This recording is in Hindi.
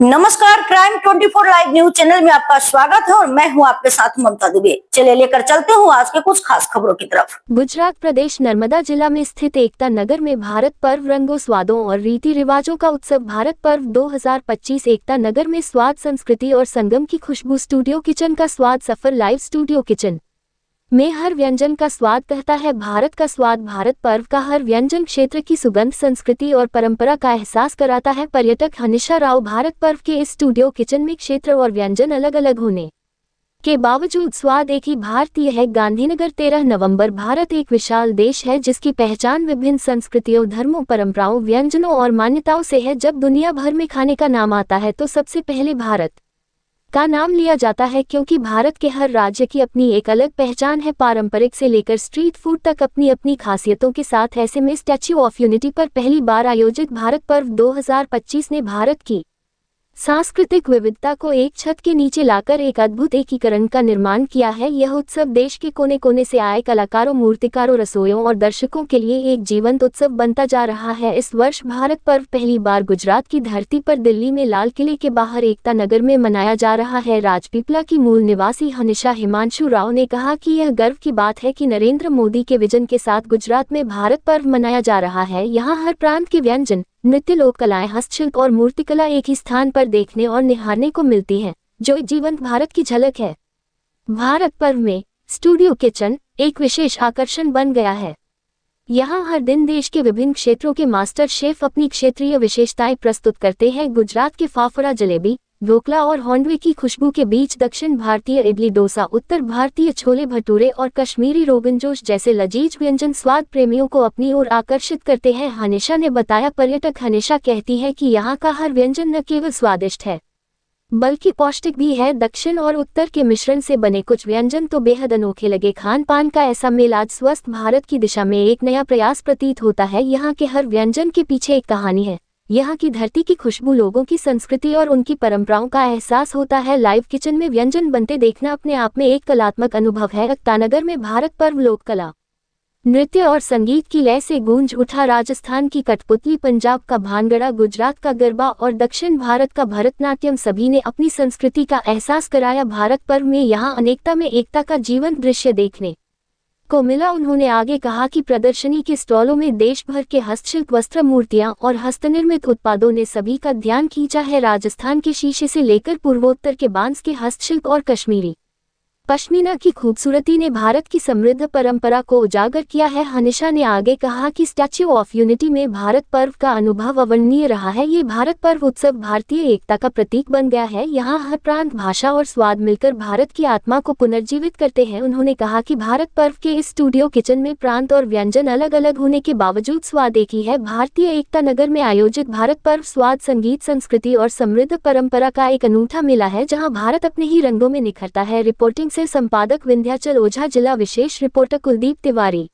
नमस्कार, क्राइम 24 लाइव न्यूज चैनल में आपका स्वागत है और मैं हूं आपके साथ ममता दुबे। चलिए लेकर चलते हूं आज के कुछ खास खबरों की तरफ। गुजरात प्रदेश नर्मदा जिला में स्थित एकता नगर में भारत पर्व रंगों, स्वादों और रीति रिवाजों का उत्सव भारत पर्व 2025 एकता नगर में स्वाद, संस्कृति और संगम की खुशबू। स्टूडियो किचन का स्वाद सफर लाइव। स्टूडियो किचन में हर व्यंजन का स्वाद कहता है भारत का स्वाद। भारत पर्व का हर व्यंजन क्षेत्र की सुगंध, संस्कृति और परंपरा का एहसास कराता है। पर्यटक हनीशा राव। भारत पर्व के इस स्टूडियो किचन में क्षेत्र और व्यंजन अलग अलग होने के बावजूद स्वाद एक ही भारतीय है। गांधीनगर 13 नवंबर। भारत एक विशाल देश है जिसकी पहचान विभिन्न संस्कृतियों, धर्मों, परंपराओं, व्यंजनों और मान्यताओं से है। जब दुनिया भर में खाने का नाम आता है तो सबसे पहले भारत का नाम लिया जाता है, क्योंकि भारत के हर राज्य की अपनी एक अलग पहचान है। पारंपरिक से लेकर स्ट्रीट फूड तक अपनी अपनी खासियतों के साथ। ऐसे में स्टैच्यू ऑफ यूनिटी पर पहली बार आयोजित भारत पर्व 2025 ने भारत की सांस्कृतिक विविधता को एक छत के नीचे लाकर एक अद्भुत एकीकरण का निर्माण किया है। यह उत्सव देश के कोने कोने से आए कलाकारों, मूर्तिकारों, रसोइयों और दर्शकों के लिए एक जीवंत उत्सव बनता जा रहा है। इस वर्ष भारत पर्व पहली बार गुजरात की धरती पर दिल्ली में लाल किले के बाहर एकता नगर में मनाया जा रहा है। राजपीपला की मूल निवासी हनीशा हिमांशु राव ने कहा कि यह गर्व की बात है कि नरेंद्र मोदी के विजन के साथ गुजरात में भारत पर्व मनाया जा रहा है। यहाँ हर प्रांत के व्यंजन, नृत्य, लोक कलाएं, हस्तशिल्प और मूर्तिकला एक ही स्थान पर देखने और निहारने को मिलती हैं, जो जीवंत भारत की झलक है। भारत पर्व में स्टूडियो किचन एक विशेष आकर्षण बन गया है। यहाँ हर दिन देश के विभिन्न क्षेत्रों के मास्टर शेफ अपनी क्षेत्रीय विशेषताएं प्रस्तुत करते हैं। गुजरात के फाफड़ा, जलेबी, ढोकला और होंडवे की खुशबू के बीच दक्षिण भारतीय इडली डोसा, उत्तर भारतीय छोले भटूरे और कश्मीरी रोगन जोश जैसे लजीज व्यंजन स्वाद प्रेमियों को अपनी ओर आकर्षित करते हैं। हनीशा ने बताया, पर्यटक हनीशा कहती है कि यहाँ का हर व्यंजन न केवल स्वादिष्ट है बल्कि पौष्टिक भी है। दक्षिण और उत्तर के मिश्रण से बने कुछ व्यंजन तो बेहद अनोखे लगे। खान पान का ऐसा मेल आज स्वस्थ भारत की दिशा में एक नया प्रयास प्रतीत होता है। यहाँ के हर व्यंजन के पीछे एक कहानी है। यहाँ की धरती की खुशबू, लोगों की संस्कृति और उनकी परंपराओं का एहसास होता है। लाइव किचन में व्यंजन बनते देखना अपने आप में एक कलात्मक अनुभव है। एकतानगर में भारत पर्व लोक कला, नृत्य और संगीत की लय से गूंज उठा। राजस्थान की कठपुतली, पंजाब का भांगड़ा, गुजरात का गरबा और दक्षिण भारत का भरतनाट्यम सभी ने अपनी संस्कृति का एहसास कराया। भारत पर्व में यहाँ अनेकता में एकता का जीवंत दृश्य देखने को मिला। उन्होंने आगे कहा कि प्रदर्शनी के स्टॉलों में देश भर के हस्तशिल्प, वस्त्र, मूर्तियां और हस्तनिर्मित उत्पादों ने सभी का ध्यान खींचा है। राजस्थान के शीशे से लेकर पूर्वोत्तर के बांस के हस्तशिल्प और कश्मीरी पश्मीना की खूबसूरती ने भारत की समृद्ध परंपरा को उजागर किया है। हनीशा ने आगे कहा कि स्टैच्यू ऑफ यूनिटी में भारत पर्व का अनुभव अवर्णनीय रहा है। ये भारत पर्व उत्सव भारतीय एकता का प्रतीक बन गया है। यहाँ हर प्रांत, भाषा और स्वाद मिलकर भारत की आत्मा को पुनर्जीवित करते हैं। उन्होंने कहा कि भारत पर्व के इस स्टूडियो किचन में प्रांत और व्यंजन अलग अलग होने के बावजूद स्वाद एक ही है। भारतीय एकता नगर में आयोजित भारत पर्व स्वाद, संगीत, संस्कृति और समृद्ध परंपरा का एक अनूठा मेला है, जहाँ भारत अपने ही रंगों में निखरता है। रिपोर्टिंग से संपादक विंध्याचल ओझा, जिला विशेष रिपोर्टर कुलदीप तिवारी।